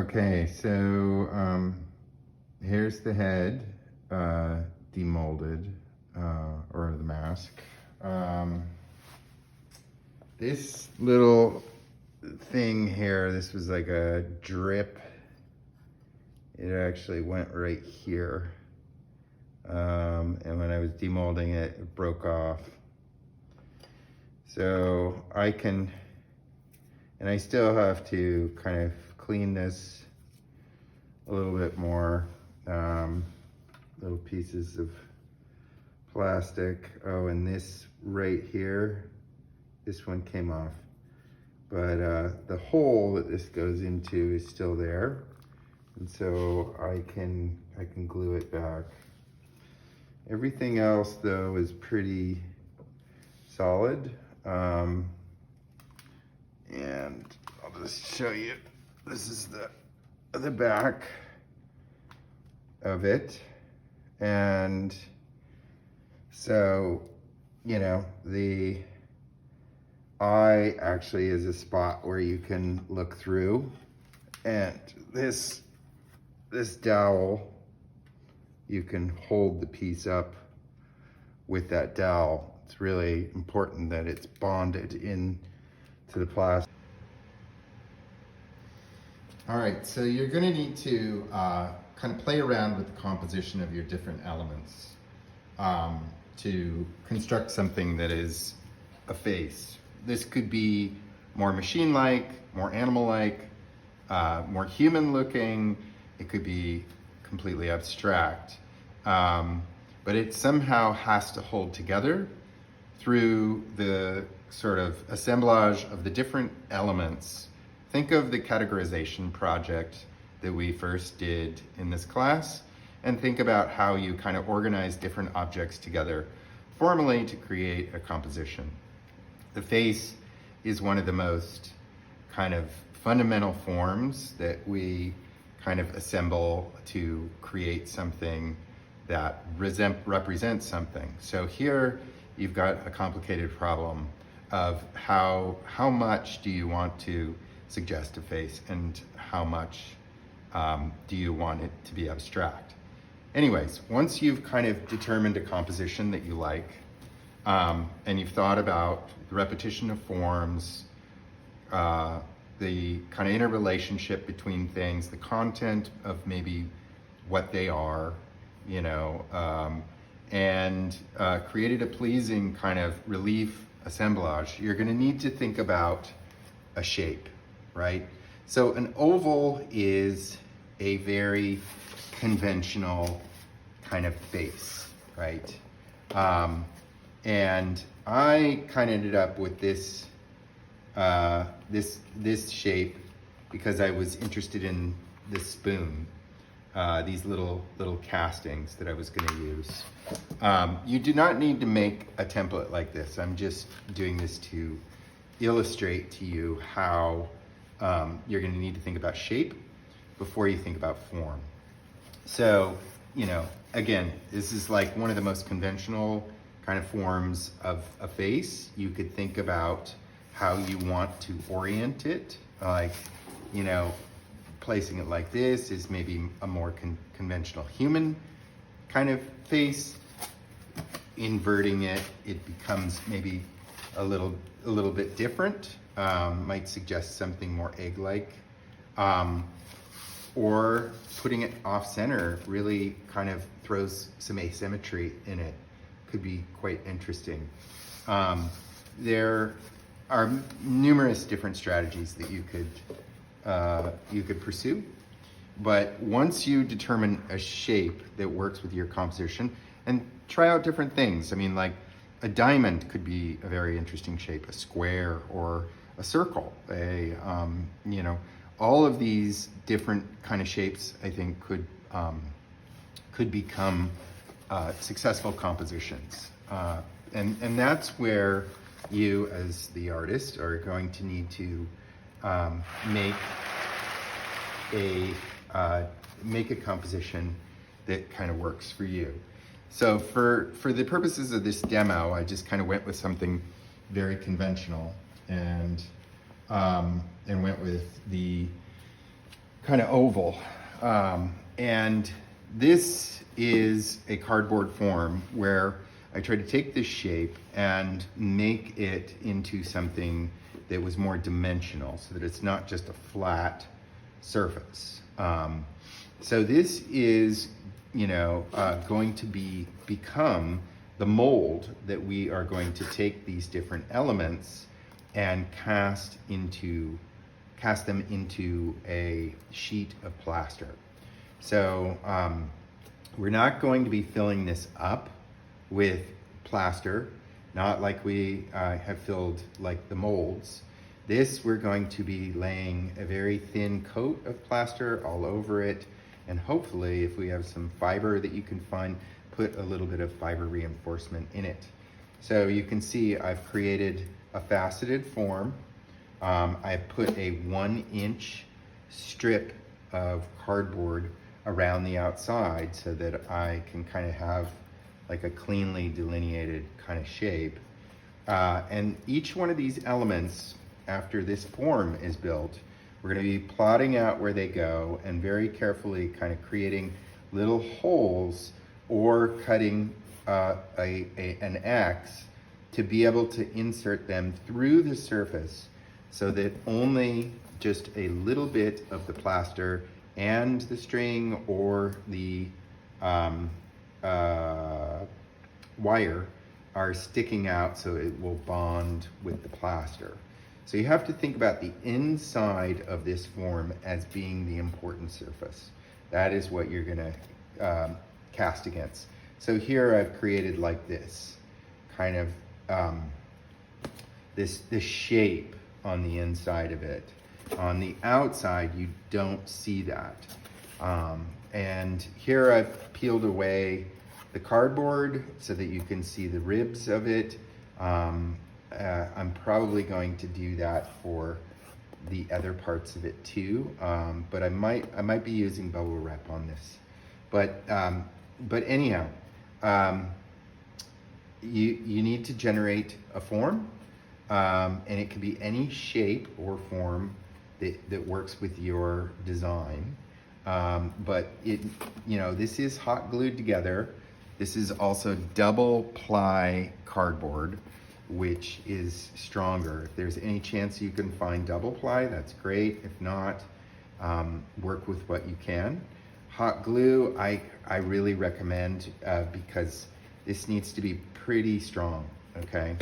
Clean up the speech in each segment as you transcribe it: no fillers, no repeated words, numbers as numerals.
Okay, so here's the head demolded, or the mask. This little thing here, this was like a drip. It actually went right here. And when I was demolding it, it broke off. So I can, and I still have to kind of clean this a little bit more. Little pieces of plastic. Oh, and this right here, this one came off. But the hole that this goes into is still there. And so I can glue it back. Everything else though is pretty solid. And I'll just show you, this is the back of it. And so, you know, the eye actually is a spot where you can look through. And this dowel, you can hold the piece up with that dowel. It's really important that it's bonded in to the plastic. All right, so you're gonna need to kind of play around with the composition of your different elements to construct something that is a face. This could be more machine-like, more animal-like, more human-looking. It could be completely abstract. But it somehow has to hold together through the sort of assemblage of the different elements. Think of the categorization project that we first did in this class, and think about how you kind of organize different objects together formally to create a composition. The face is one of the most kind of fundamental forms that we kind of assemble to create something that represents something. So here you've got a complicated problem of how much do you want to suggest a face and how much do you want it to be abstract. Anyways, once you've kind of determined a composition that you like, and you've thought about the repetition of forms, the kind of interrelationship between things, the content of maybe what they are, you know, and created a pleasing kind of relief assemblage, you're gonna need to think about a shape, right? So an oval is a very conventional kind of face, right? And I kind of ended up with this this shape because I was interested in this spoon, these little castings that I was going to use. You do not need to make a template like this. I'm just doing this to illustrate to you how you're going to need to think about shape before you think about form. So, you know, again, this is like one of the most conventional kind of forms of a face. You could think about how you want to orient it, like, you know, placing it like this is maybe a more conventional human kind of face. Inverting it, it becomes maybe a little bit different. Might suggest something more egg-like. Or putting it off-center really kind of throws some asymmetry in it. Could be quite interesting. There are numerous different strategies that you could pursue, but once you determine a shape that works with your composition, and try out different things. I mean, like a diamond could be a very interesting shape, a square or a circle, you know, all of these different kind of shapes, I think, could become successful compositions. And that's where you, as the artist, are going to need to make a composition that kind of works for you. So for the purposes of this demo, I just kind of went with something very conventional and went with the kind of oval. And this is a cardboard form where I tried to take this shape and make it into something that was more dimensional so that it's not just a flat surface. So this is, going to become the mold that we are going to take these different elements and cast them into a sheet of plaster. So we're not going to be filling this up with plaster, not like we have filled like the molds. This, we're going to be laying a very thin coat of plaster all over it, and hopefully, if we have some fiber that you can find, put a little bit of fiber reinforcement in it. So you can see I've created a faceted form. I've put a 1-inch strip of cardboard around the outside so that I can kind of have like a cleanly delineated kind of shape. And each one of these elements, after this form is built, we're going to be plotting out where they go and very carefully kind of creating little holes or cutting an X to be able to insert them through the surface so that only just a little bit of the plaster and the string or the wire are sticking out so it will bond with the plaster. So you have to think about the inside of this form as being the important surface. That is what you're gonna cast against. So here I've created like this, kind of this shape on the inside of it. On the outside, you don't see that. And here I've peeled away the cardboard so that you can see the ribs of it. I'm probably going to do that for the other parts of it too, but I might be using bubble wrap on this. But anyhow, you need to generate a form, and it can be any shape or form that works with your design. But this is hot glued together. This is also double ply cardboard, which is stronger. If there's any chance you can find double ply, that's great. If not, work with what you can. Hot glue, I really recommend because this needs to be pretty strong, okay?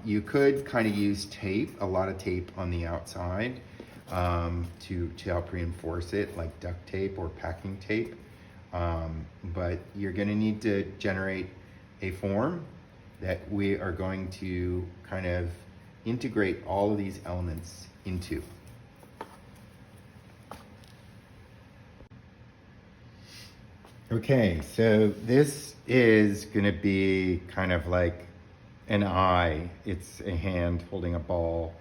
You could kind of use tape, a lot of tape on the outside to help reinforce it, like duct tape or packing tape. But you're gonna need to generate a form that we are going to kind of integrate all of these elements into. Okay, so this is gonna be kind of like an eye. It's a hand holding a ball,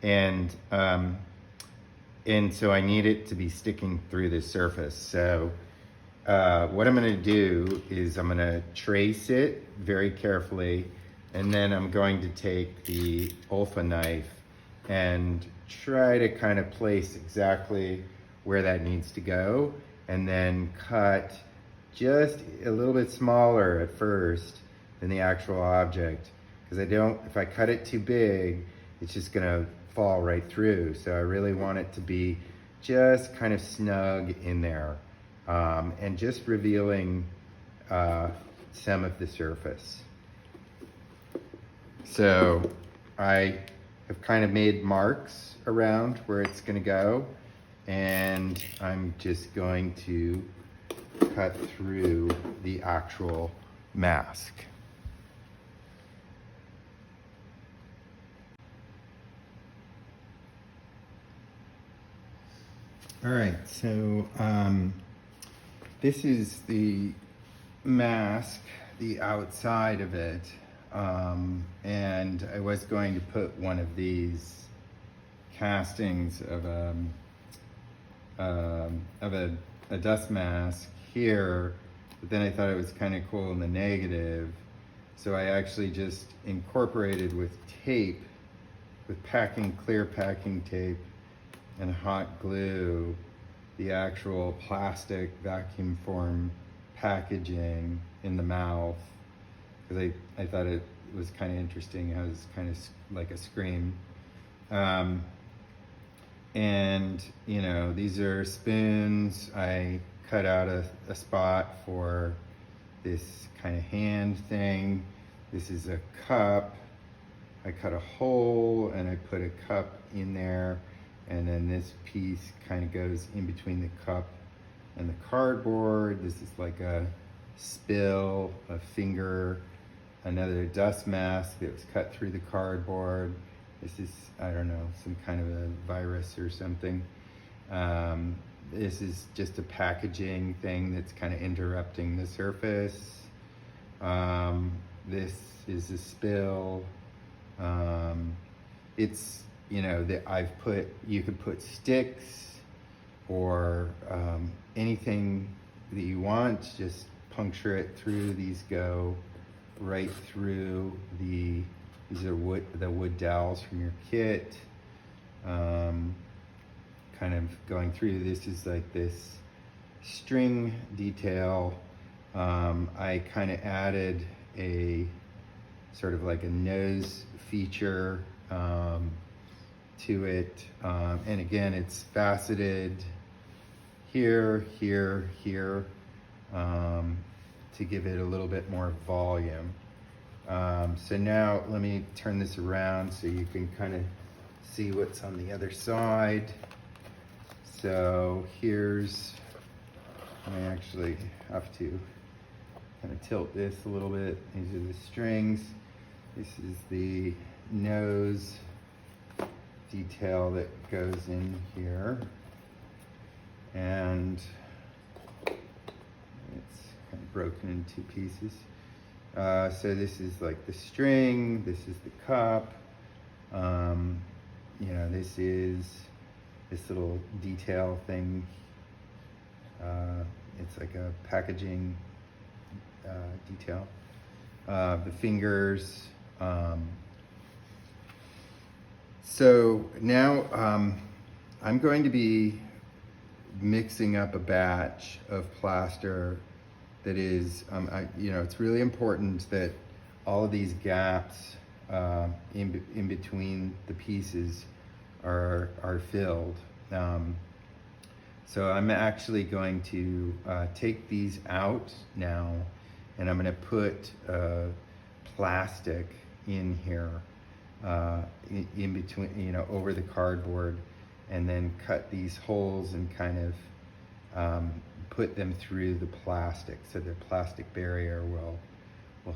and so I need it to be sticking through the surface. So what I'm gonna do is I'm gonna trace it very carefully, and then I'm going to take the Olfa knife and try to kind of place exactly where that needs to go, and then cut just a little bit smaller at first than the actual object, because if I cut it too big, it's just gonna fall right through. So I really want it to be just kind of snug in there, and just revealing some of the surface. So I have kind of made marks around where it's gonna go, and I'm just going to cut through the actual mask. All right, so this is the mask, the outside of it, and I was going to put one of these castings of a dust mask here, but then I thought it was kind of cool in the negative, so I actually just incorporated with tape, with clear packing tape and hot glue, the actual plastic vacuum form packaging in the mouth, because I thought it was kind of interesting. It has kind of like a scream. And you know, these are spoons. I cut out a spot for this kind of hand thing. This is a cup. I cut a hole and I put a cup in there, and then this piece kind of goes in between the cup and the cardboard. This is like a spill, a finger, another dust mask that was cut through the cardboard. This is, I don't know, some kind of a virus or something. This is just a packaging thing that's kind of interrupting the surface. This is a spill. It's, you know, that you could put sticks or anything that you want, just puncture it through. These go right through these are the wood dowels from your kit. Kind of going through, this is like this string detail. I kind of added a sort of like a nose feature to it. And again, it's faceted here, here, here, to give it a little bit more volume. So now let me turn this around so you can kind of see what's on the other side. So here's, I actually have to kind of tilt this a little bit. These are the strings. This is the nose detail that goes in here. And it's kind of broken into two pieces. So this is like the string, this is the cup. You know, this is this little detail thing. It's like a packaging detail. The fingers. So now I'm going to be mixing up a batch of plaster that is, you know, it's really important that all of these gaps in between the pieces are filled. So I'm actually going to take these out now, and I'm going to put plastic in here, in between, you know, over the cardboard, and then cut these holes and kind of put them through the plastic, so the plastic barrier will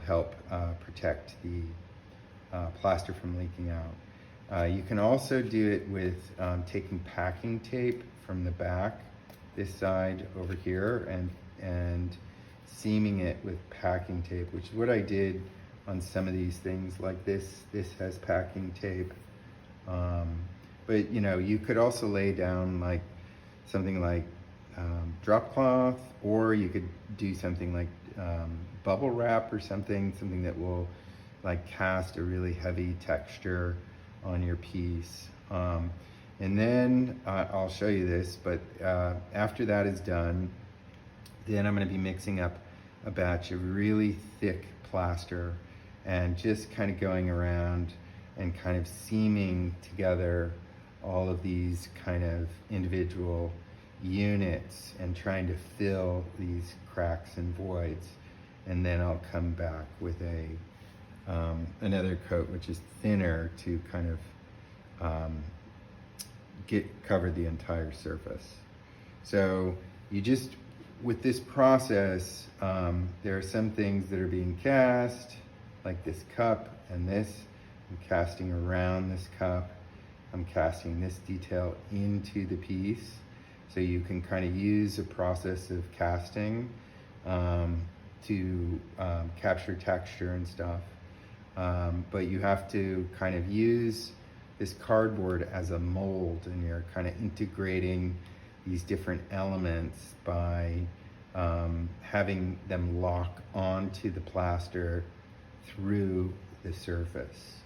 help protect the plaster from leaking out. You can also do it with taking packing tape from the back, this side over here, and seaming it with packing tape, which is what I did on some of these things like this. This has packing tape. But you know, you could also lay down like something like drop cloth, or you could do something like bubble wrap or something that will like cast a really heavy texture on your piece. And then I'll show you this, but after that is done, then I'm going to be mixing up a batch of really thick plaster and just kind of going around and kind of seaming together all of these kind of individual units and trying to fill these cracks and voids. And then I'll come back with another coat which is thinner to kind of cover the entire surface. So you just, with this process, there are some things that are being cast, like this cup and this. I'm casting around this cup. I'm casting this detail into the piece. So you can kind of use a process of casting to capture texture and stuff. But you have to kind of use this cardboard as a mold, and you're kind of integrating these different elements by having them lock onto the plaster through the surface.